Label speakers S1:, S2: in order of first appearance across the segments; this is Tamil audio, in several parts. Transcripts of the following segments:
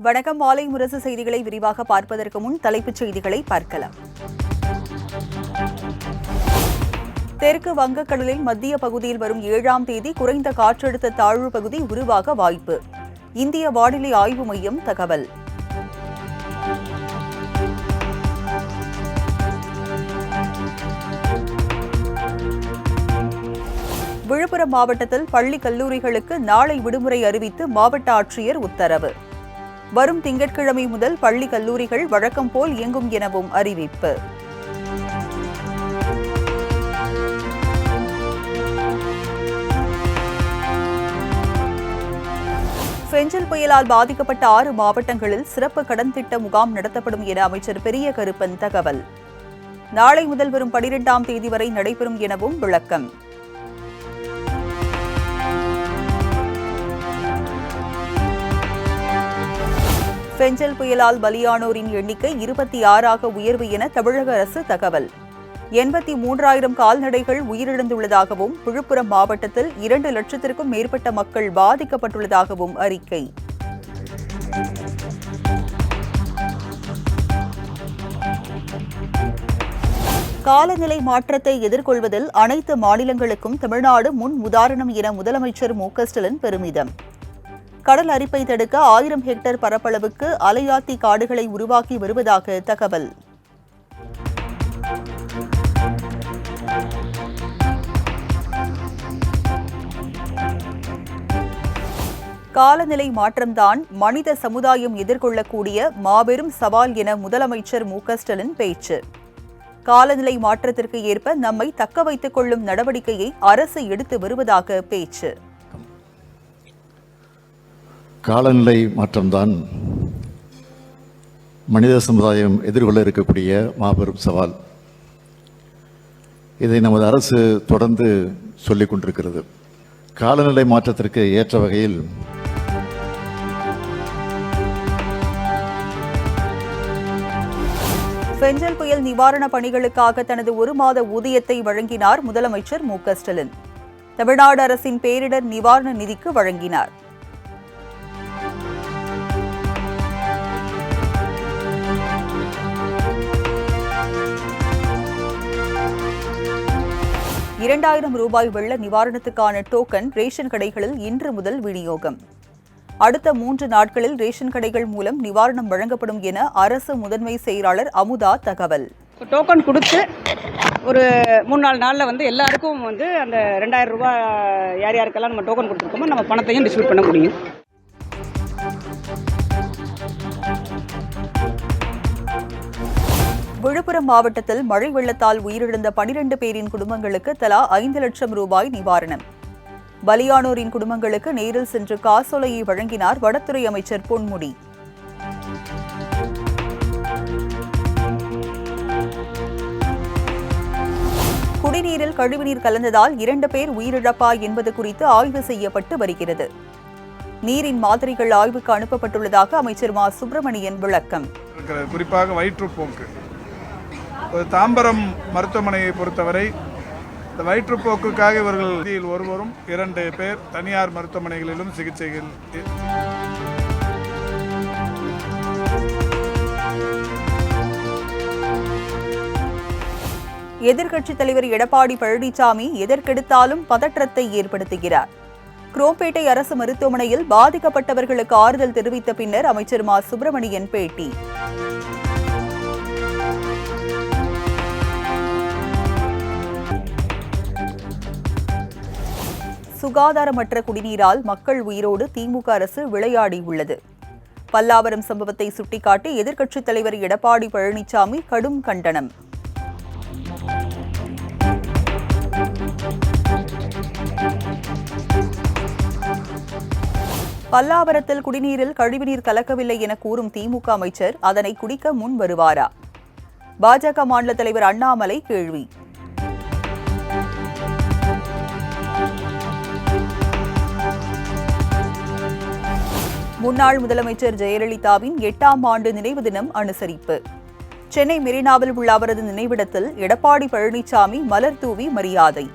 S1: வணக்கம். மாலை முரசு செய்திகளை விரிவாக பார்ப்பதற்கு முன் தலைப்புச் செய்திகளை பார்க்கலாம். தெற்கு வங்கக்கடலில் மத்திய பகுதியில் வரும் 7ஆம் தேதி குறைந்த காற்றழுத்த தாழ்வு பகுதி உருவாக வாய்ப்பு. இந்திய வானிலை ஆய்வு மையம் தகவல். விழுப்புரம் மாவட்டத்தில் பள்ளி கல்லூரிகளுக்கு நாளை விடுமுறை அறிவித்து மாவட்ட ஆட்சியர் உத்தரவு. வரும் திங்கட்கிழமை முதல் பள்ளி கல்லூரிகள் வழக்கம் போல் இயங்கும் எனவும் அறிவிப்பு. பெஞ்சல் புயலால் பாதிக்கப்பட்ட 6 மாவட்டங்களில் சிறப்பு கடன் திட்ட முகாம் நடத்தப்படும் என அமைச்சர் பெரிய கருப்பன் தகவல். நாளை முதல் வரும் 12ஆம் தேதி வரை நடைபெறும் எனவும் விளக்கம். பெஞ்சல் புயலால் பலியானோரின் எண்ணிக்கை 26ஆக உயர்வு என தமிழக அரசு தகவல். 83,000 கால்நடைகள் உயிரிழந்துள்ளதாகவும் விழுப்புரம் மாவட்டத்தில் 2 லட்சத்திற்கும் மேற்பட்ட மக்கள் பாதிக்கப்பட்டுள்ளதாகவும் அறிக்கை. காலநிலை மாற்றத்தை எதிர்கொள்வதில் அனைத்து மாநிலங்களுக்கும் தமிழ்நாடு முன் உதாரணம் என முதலமைச்சர் மு.க.ஸ்டாலின் பெருமிதம். கடல் அரிப்பை தடுக்க 1000 ஹெக்டேர் பரப்பளவுக்கு அலையாத்தி காடுகளை உருவாக்கி வருவதாக தகவல். காலநிலை மாற்றம்தான் மனித சமுதாயம் எதிர்கொள்ளக்கூடிய மாபெரும் சவால் என முதலமைச்சர் மு.க.ஸ்டாலின் பேச்சு. காலநிலை மாற்றத்திற்கு ஏற்ப நம்மை தக்க வைத்துக் கொள்ளும் நடவடிக்கையை அரசு எடுத்து வருவதாக பேச்சு.
S2: காலநிலை மாற்றம்தான் மனித சமுதாயம் எதிர்கொள்ள இருக்கக்கூடிய மாபெரும் சவால். இதை நமது அரசு தொடர்ந்து சொல்லிக் கொண்டிருக்கிறது. காலநிலை மாற்றத்திற்கு ஏற்ற வகையில்
S1: பெஞ்சல் புயல் நிவாரணப் பணிகளுக்காக தனது 1 மாத ஊதியத்தை வழங்கினார் முதலமைச்சர் மு.க.ஸ்டாலின். தமிழ்நாடு அரசின் பேரிடர் நிவாரண நிதிக்கு வழங்கினார். ₹2,000 வெள்ள நிவாரணத்துக்கான டோக்கன் ரேஷன் கடைகளில் இன்று முதல் விநியோகம். அடுத்த 3 நாட்களில் ரேஷன் கடைகள் மூலம் நிவாரணம் வழங்கப்படும் என அரசு முதன்மை செயலாளர் அமுதா தகவல்.
S3: டோக்கன் கொடுத்து ஒரு 3-4 நாளில் எல்லாருக்கும் அந்த ₹2,000 யார் யாருக்கெல்லாம் நம்ம டோக்கன் கொடுத்துருக்கோமோ நம்ம பணத்தையும் டிஸ்ட்ரிபியூட் பண்ண முடியும்.
S1: விழுப்புரம் மாவட்டத்தில் மழை வெள்ளத்தால் உயிரிழந்த 12 பேரின் குடும்பங்களுக்கு தலா ₹5 லட்சம் நிவாரணம். பலியானோரின் குடும்பங்களுக்கு நேரில் சென்று காசோலையை வழங்கினார் வனத்துறை அமைச்சர் பொன்முடி. குடிநீரில் கழிவுநீர் கலந்ததால் 2 பேர் உயிரிழப்பா என்பது குறித்து ஆய்வு செய்யப்பட்டு வருகிறது. நீரின் மாதிரிகள் ஆய்வுக்கு அனுப்பப்பட்டுள்ளதாக அமைச்சர் மா. சுப்பிரமணியன் விளக்கம்.
S4: குறிப்பாக வயிற்றுப்போக்கு தாம்பரம் மருத்துவமனையை பொறுத்தவரை இந்த வயிற்றுப்போக்குக்காக இவர்கள் ஒருவரும் 2 பேர் தனியார் மருத்துவமனைகளிலும் சிகிச்சைகள்.
S1: எதிர்க்கட்சித் தலைவர் எடப்பாடி பழனிசாமி எதற்கெடுத்தாலும் பதற்றத்தை ஏற்படுத்துகிறார். குரோம்பேட்டை அரசு மருத்துவமனையில் பாதிக்கப்பட்டவர்களுக்கு ஆறுதல் தெரிவித்த பின்னர் அமைச்சர் மா. சுப்பிரமணியன் பேட்டி. சுகாதாரமற்ற குடிநீரால் மக்கள் உயிரோடு திமுக அரசு விளையாடியுள்ளது. பல்லாவரம் சம்பவத்தை சுட்டிக்காட்டி எதிர்க்கட்சித் தலைவர் எடப்பாடி பழனிசாமி கடும் கண்டனம். பல்லாவரத்தில் குடிநீரில் கழிவுநீர் கலக்கவில்லை என கூறும் திமுக அமைச்சர் அதனை குடிக்க முன் வருவாரா? பாஜக மாநில தலைவர் அண்ணாமலை கேள்வி. முன்னாள் முதலமைச்சர் ஜெயலலிதாவின் 8ஆம் ஆண்டு நினைவு தினம் அனுசரிப்பு. சென்னை மெரினாவில் உள்ள அவரது நினைவிடத்தில் எடப்பாடி பழனிசாமி மலர் தூவி மரியாதை.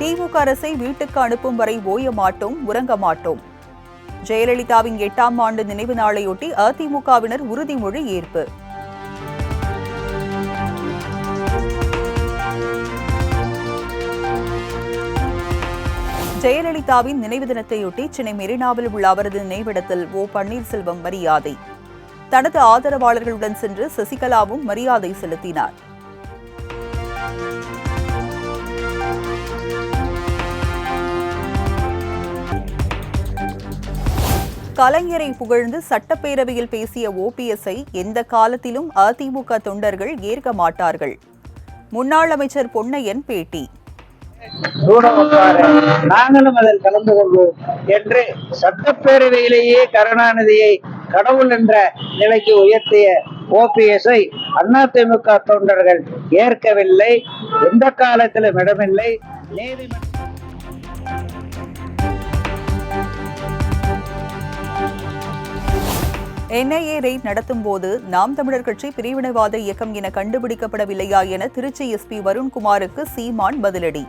S1: திமுக அரசை வீட்டுக்கு அனுப்பும் வரை ஓய மாட்டோம், உறங்க மாட்டோம். ஜெயலலிதாவின் 8ஆம் ஆண்டு நினைவு நாளையொட்டி அதிமுகவினர் உறுதிமொழி ஏற்பு. ஜெயலலிதாவின் நினைவு தினத்தையொட்டி சென்னை மெரினாவில் உள்ள அவரது நினைவிடத்தில் ஓ பன்னீர்செல்வம் மரியாதை. தனது ஆதரவாளர்களுடன் சென்று சசிகலாவும் மரியாதை செலுத்தினார். கலைஞரை புகழ்ந்து சட்டப்பேரவையில் பேசிய ஓபிஎஸ்ஐ எந்த காலத்திலும் அதிமுக தொண்டர்கள் ஏற்க மாட்டார்கள். முன்னாள் அமைச்சர் பொன்னையன் பேட்டி.
S5: நாங்களும் அதில் கலந்து கொள்வோம் என்று சட்டப்பேரவையிலேயே கருணாநிதியை கடவுள் என்ற நிலைக்கு உயர்த்திய ஓபிஎஸ்ஐ அதிமுக தொண்டர்கள் ஏற்கவில்லை. எந்த காலத்திலும் இடமில்லை.
S1: என்ஐஏ ரெய்ட் நடத்தும் போது நாம் தமிழர் கட்சி பிரிவினைவாத இயக்கம் என கண்டுபிடிக்கப்படவில்லையா என திருச்சி எஸ்பி வருண்குமாருக்கு சீமான் பதிலடி.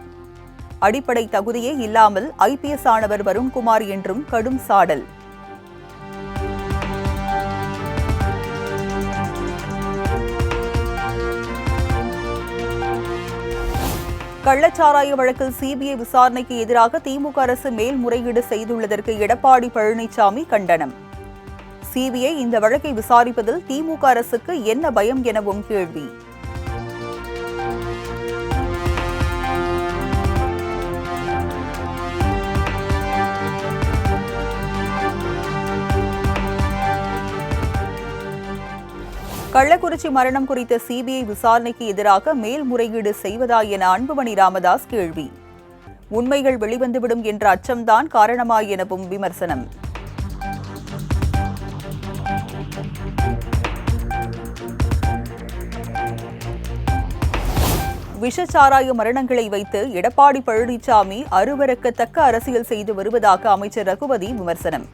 S1: அடிப்படை தகுதியே இல்லாமல் ஐபிஎஸ் ஆனவர் வருண்குமார் என்றும் கடும் சாடல். கள்ளச்சாராய வழக்கில் சிபிஐ விசாரணைக்கு எதிராக திமுக அரசு மேல்முறையீடு செய்துள்ளதற்கு எடப்பாடி பழனிசாமி கண்டனம். சிபிஐ இந்த வழக்கை விசாரிப்பதில் திமுக அரசுக்கு என்ன பயம் எனவும் கேள்வி. கள்ளக்குறிச்சி மரணம் குறித்த சிபிஐ விசாரணைக்கு எதிராக மேல்முறையீடு செய்வதா என அன்புமணி ராமதாஸ் கேள்வி. உண்மைகள் வெளிவந்துவிடும் என்ற அச்சம்தான் காரணமா எனவும் விமர்சனம். விஷச்சாராய மரணங்களை வைத்து எடப்பாடி பழனிசாமி அருவருக்கத்தக்க அரசியல் செய்து வருவதாக அமைச்சர் ரகுபதி விமர்சனம்.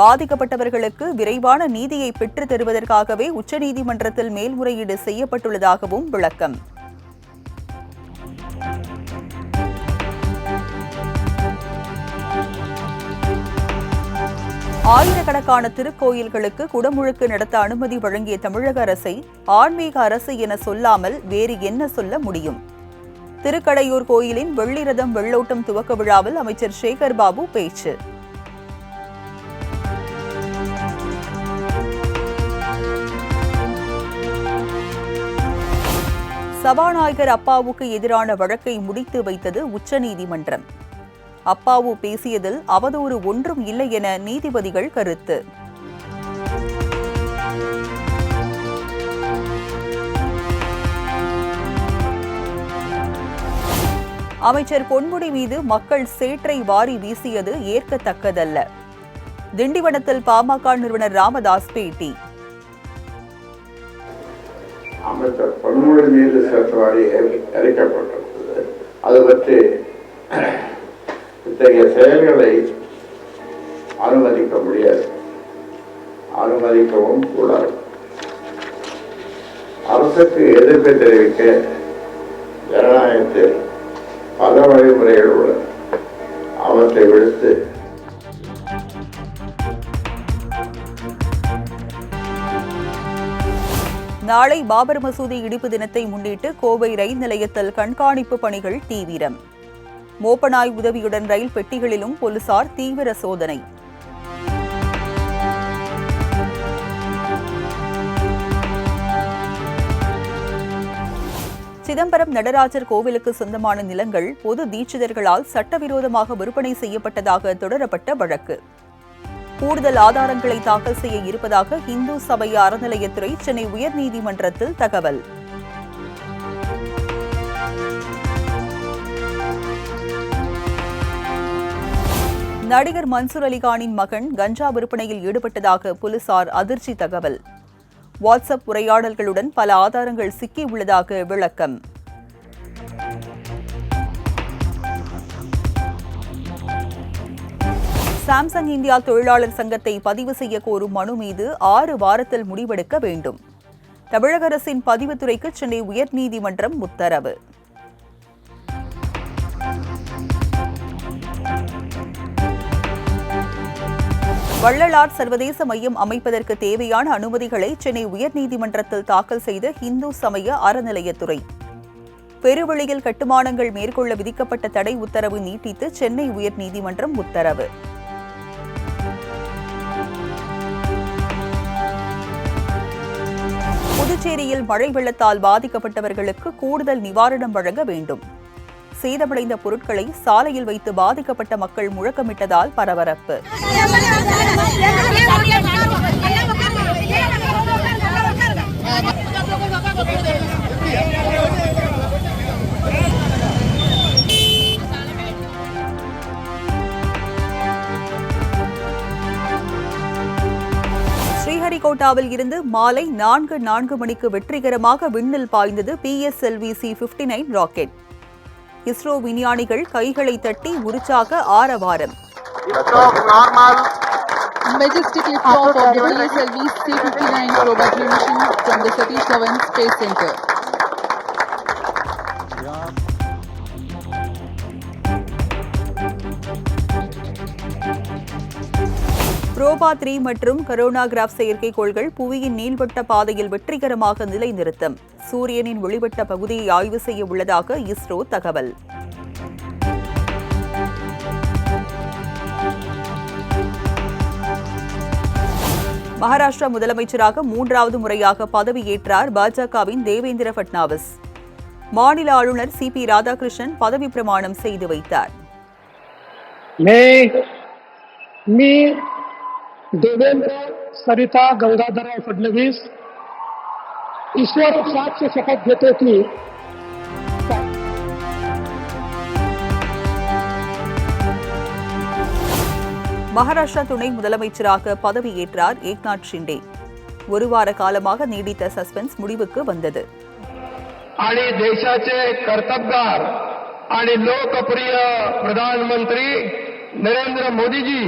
S1: பாதிக்கப்பட்டவர்களுக்கு விரைவான நீதியை பெற்றுத் தருவதற்காகவே உச்சநீதிமன்றத்தில் மேல்முறையீடு செய்யப்பட்டுள்ளதாகவும் விளக்கம். ஆயிரக்கணக்கான திருக்கோயில்களுக்கு குடமுழுக்கு நடத்த அனுமதி வழங்கிய தமிழக அரசை ஆன்மீக அரசு என சொல்லாமல் வேறு என்ன சொல்ல முடியும்? திருக்கடையூர் கோயிலின் வெள்ளி ரதம் வெள்ளோட்டம் துவக்க விழாவில் அமைச்சர் சேகர் பாபு பேச்சு. சபாநாயகர் அப்பாவுக்கு எதிரான வழக்கை முடித்து வைத்தது உச்சநீதிமன்றம். அப்பாவு பேசியதில் அவதூறு ஒன்றும் இல்லை என நீதிபதிகள் கருத்து. அமைச்சர் பொன்முடி மீது மக்கள் சேற்றை வாரி வீசியது ஏற்கத்தக்கதல்ல. திண்டிவனத்தில் பாமக நிறுவனர் ராமதாஸ் பேட்டி.
S6: அமைச்சர் பொன்முடி மீது சேற்று வாரி எரிக்கப்பட்டிருந்தது. அது பற்றி இத்தகைய செயல்களை அனுமதிக்க முடியாது, அனுமதிக்கவும் கூடாது. அரசுக்கு எதிர்ப்பை தெரிவிக்க ஜனநாயகத்தில் பல வழிமுறைகள் உள்ளன. அவற்றை விடுத்து
S1: நாளை பாபர் மசூதி இடிப்பு தினத்தை முன்னிட்டு கோவை ரயில் நிலையத்தில் கண்காணிப்பு பணிகள் தீவிரம். மோப்பநாய் உதவியுடன் ரயில் பெட்டிகளிலும் போலீசார் தீவிர சோதனை. சிதம்பரம் நடராஜர் கோவிலுக்கு சொந்தமான நிலங்கள் பொது தீட்சிதர்களால் சட்டவிரோதமாக விற்பனை செய்யப்பட்டதாக தொடரப்பட்ட வழக்கு. கூடுதல் ஆதாரங்களை தாக்கல் செய்ய இருப்பதாக இந்து சபை அறநிலையத்துறை சென்னை உயர்நீதிமன்றத்தில் தகவல். நடிகர் மன்சூர் அலிகானின் மகன் கஞ்சா விற்பனையில் ஈடுபட்டதாக போலீசார் அதிர்ச்சி தகவல். வாட்ஸ்அப் உரையாடல்களுடன் பல ஆதாரங்கள் சிக்கியுள்ளதாக விளக்கம். சாம்சங் இந்தியா தொழிலாளர் சங்கத்தை பதிவு செய்ய கோரும் மனு மீது 6 வாரத்தில் முடிவெடுக்க வேண்டும். தமிழக அரசின் பதிவுத்துறைக்கு சென்னை உயர்நீதிமன்றம் உத்தரவு. வள்ளலார் சர்வதேச மையம் அமைப்பதற்கு தேவையான அனுமதிகளை சென்னை உயர்நீதிமன்றத்தில் தாக்கல் செய்த இந்து சமய அறநிலையத்துறை. பெருவெளியில் கட்டுமானங்கள் மேற்கொள்ள விதிக்கப்பட்ட தடை உத்தரவு நீட்டித்து சென்னை உயர்நீதிமன்றம் உத்தரவு. புதுச்சேரியில் மழை வெள்ளத்தால் பாதிக்கப்பட்டவர்களுக்கு கூடுதல் நிவாரணம் வழங்க வேண்டும். சேதமடைந்த பொருட்களை சாலையில் வைத்து பாதிக்கப்பட்ட மக்கள் முழக்கமிட்டதால் பரபரப்பு. ஸ்ரீஹரிகோட்டாவில் இருந்து மாலை 4:04 மணிக்கு வெற்றிகரமாக விண்ணில் பாய்ந்தது PSLV-C-59 ராக்கெட். இஸ்ரோ விஞ்ஞானிகள் கைகளை தட்டி உற்சாக ஆரவாரம்.
S7: Majestic liftoff of the PSLV-C-59 probatory mission from the Satish Dhawan Space Center.
S1: Proba 3 மற்றும் கரோனாகிராஃப் செயற்கைக்கோள்கள் புவியின் நீள்வட்ட பாதையில் வெற்றிகரமாக நிலைநிறுத்தம். சூரியனின் ஒளிவட்ட பகுதியை ஆய்வு செய்ய உள்ளதாக இஸ்ரோ தகவல். மகாராஷ்டிரா முதலமைச்சராக 3வது முறையாக பதவியேற்றார் பாஜகவின் தேவேந்திர பட்னாவிஸ். மாநில ஆளுநர் CP ராதாகிருஷ்ணன் பதவி பிரமாணம் செய்து வைத்தார்.
S8: मी देवेंद्र सरिता गंगाधरराव फडणवीस ईश्वर साक्ष शपथ घेतो की
S1: மகாராஷ்டிரா துணை முதலமைச்சராக பதவியேற்றார் ஏக்நாத் ஷிண்டே. ஒரு வார காலமாக நீடித்த சஸ்பென்ஸ் முடிவுக்கு வந்தது.
S8: आणि देशाचे कर्तबगार आणि लोकप्रिय प्रधानमंत्री नरेंद्र मोदीजी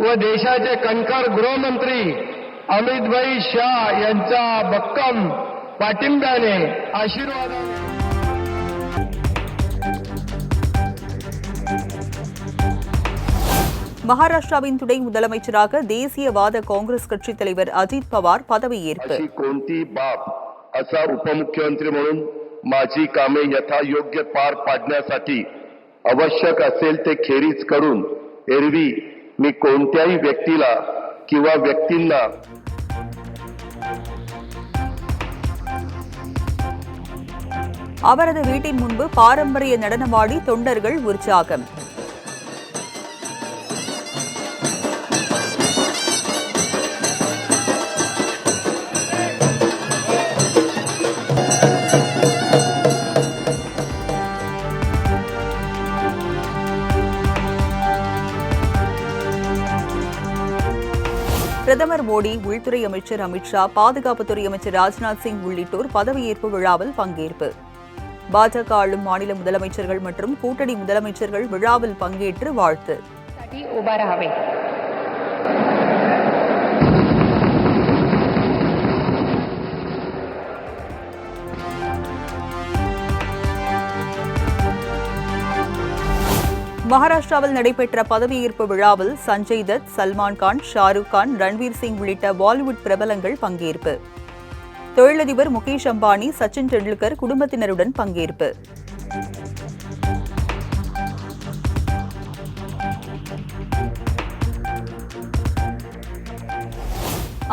S8: व देशाचे कणखर गृहमंत्री अमितभाई शाह यांच्या भक्कम पाठिंब्याने आशीर्वादाने
S1: மகாராஷ்டிராவின் துணை முதலமைச்சராக தேசியவாத காங்கிரஸ் கட்சித் தலைவர் அஜித் பவார் பதவியேற்பு.
S9: कोणती बाब असा उपमुख्यमंत्री म्हणून माझी कामे यथायोग्य पार पाडण्यासाठी आवश्यक असेल ते खेरीज करून एरवी मी कोणत्याही व्यक्तीला किंवा व्यक्तींना
S1: அவரது வீட்டின் முன்பு பாரம்பரிய நடனமாடி தொண்டர்கள் உற்சாகம். பிரதமர் மோடி, உள்துறை அமைச்சர் அமித்ஷா, பாதுகாப்புத்துறை அமைச்சர் ராஜ்நாத் சிங் உள்ளிட்டோர் பதவியேற்பு விழாவில் பங்கேற்பு. பாஜக ஆளும் மாநில முதலமைச்சர்கள் மற்றும் கூட்டணி முதலமைச்சர்கள் விழாவில் பங்கேற்று வாழ்த்து. மகாராஷ்டிராவில் நடைபெற்ற பதவியேற்பு விழாவில் சஞ்சய் தத், சல்மான் கான், ஷாருக் கான், ரன்வீர் சிங் உள்ளிட்ட பாலிவுட் பிரபலங்கள் பங்கேற்பு. தொழிலதிபர் முகேஷ் அம்பானி, சச்சின் டெண்டுல்கர் குடும்பத்தினருடன் பங்கேற்பு.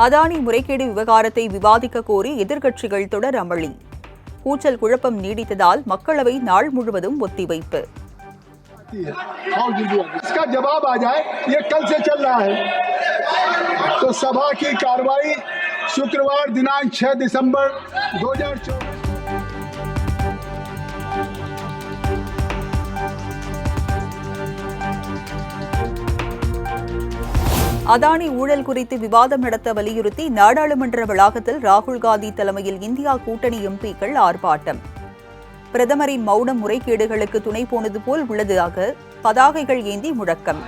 S1: அதானி முறைகேடு விவகாரத்தை விவாதிக்க கோரி எதிர்க்கட்சிகள் தொடர் அமளி. கூச்சல் குழப்பம் நீடித்ததால் மக்களவை நாள் முழுவதும் ஒத்திவைப்பு.
S10: इसका जवाब आ जाए, ये कल से चल रहा है, तो सभा की कार्रवाई शुक्रवार दिनांक 6 दिसंबर 2024
S1: அதானி ஊழல் குறித்து விவாதம் நடத்த வலியுறுத்தி நாடாளுமன்ற வளாகத்தில் ராகுல் காந்தி தலைமையில் இந்தியா கூட்டணி எம்பிக்கள் ஆர்ப்பாட்டம். பிரதமரின் மௌனம் முறைகேடுகளுக்கு துணை போனது போல் உள்ளதாக பதாகைகள் ஏந்தி முழக்கம்.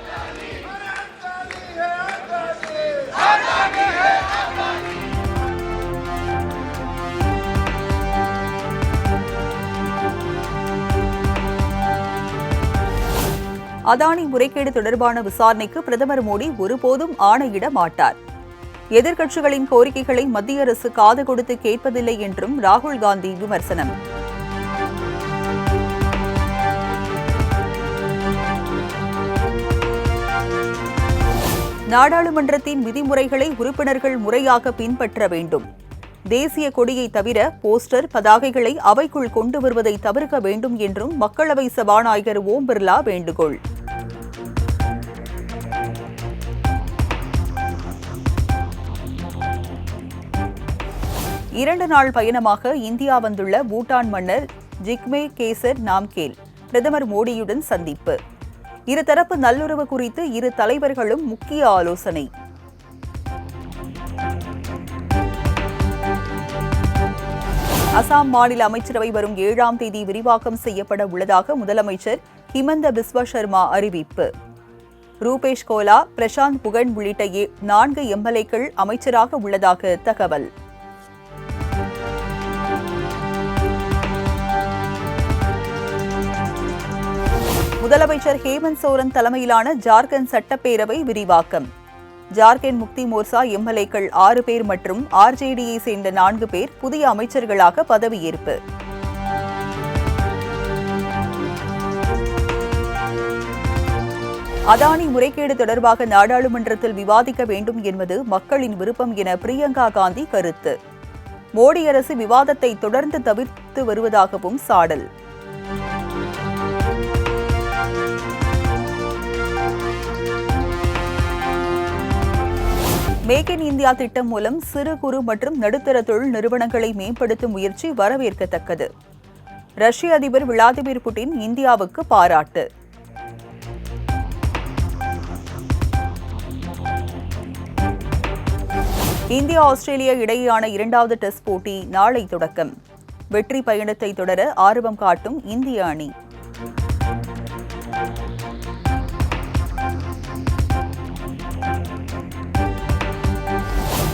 S1: அதானி முறைகேடு தொடர்பான விசாரணைக்கு பிரதமர் மோடி ஒருபோதும் ஆணையிட மாட்டார். எதிர்க்கட்சிகளின் கோரிக்கைகளை மத்திய அரசு காது கொடுத்து கேட்பதில்லை என்றும் ராகுல் காந்தி விமர்சனம். நாடாளுமன்றத்தின் விதிமுறைகளை உறுப்பினர்கள் முறையாக பின்பற்ற வேண்டும். தேசிய கொடியை தவிர போஸ்டர், பதாகைகளை அவைக்குள் கொண்டு வருவதை தவிர்க்க வேண்டும் என்றும் மக்களவை சபாநாயகர் ஓம் பிர்லா வேண்டுகோள். இரண்டு நாள் பயணமாக இந்தியா வந்துள்ள பூட்டான் மன்னர் ஜிக்மே கேசர் நாம்கேல் பிரதமர் மோடியுடன் சந்திப்பு. இருதரப்பு நல்லுறவு குறித்து இரு தலைவர்களும் முக்கிய ஆலோசனை. அசாம் மாநில அமைச்சரவை வரும் 7ஆம் தேதி விரிவாக்கம் செய்யப்பட உள்ளதாக முதலமைச்சர் ஹிமந்த பிஸ்வ சர்மா அறிவிப்பு. ரூபேஷ் கோலா, பிரசாந்த் புகன் உள்ளிட்ட 4 எம்எல்ஏக்கள் அமைச்சராக உள்ளதாக தகவல். முதலமைச்சர் ஹேமந்த் சோரன் தலைமையிலான ஜார்க்கண்ட் சட்டப்பேரவை விரிவாக்கம். ஜார்க்கண்ட் முக்தி மோர்ச்சா எம்எல்ஏக்கள் 6 பேர் மற்றும் ஆர்ஜேடியை சேர்ந்த 4 பேர் புதிய அமைச்சர்களாக பதவியேற்பு. அதானி முறைகேடு தொடர்பாக நாடாளுமன்றத்தில் விவாதிக்க வேண்டும் என்பது மக்களின் விருப்பம் என பிரியங்கா காந்தி கருத்து. மோடி அரசு விவாதத்தை தொடர்ந்து தவிர்த்து வருவதாகவும் சாடல். மேக் இன் இந்தியா திட்டம் மூலம் சிறு குறு மற்றும் நடுத்தர தொழில் நிறுவனங்களை மேம்படுத்தும் முயற்சி வரவேற்கத்தக்கது. ரஷ்ய அதிபர் விளாடிமிர் புட்டின் இந்தியாவுக்கு பாராட்டு. இந்தியா ஆஸ்திரேலியா இடையேயான 2வது டெஸ்ட் போட்டி நாளை தொடக்கம். வெற்றி பயணத்தை தொடர ஆர்வம் காட்டும் இந்திய அணி.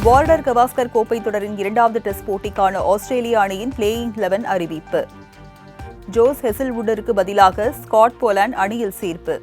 S1: வார்னர் கவாஸ்கர் கோப்பை தொடரின் 2வது டெஸ்ட் போட்டிக்கான ஆஸ்திரேலிய அணியின் பிளேயிங் 11 அறிவிப்பு. ஜோஸ் ஹெசில்வுட்டிற்கு பதிலாக ஸ்காட் போலாண்ட் அணியில் சேர்ப்பு.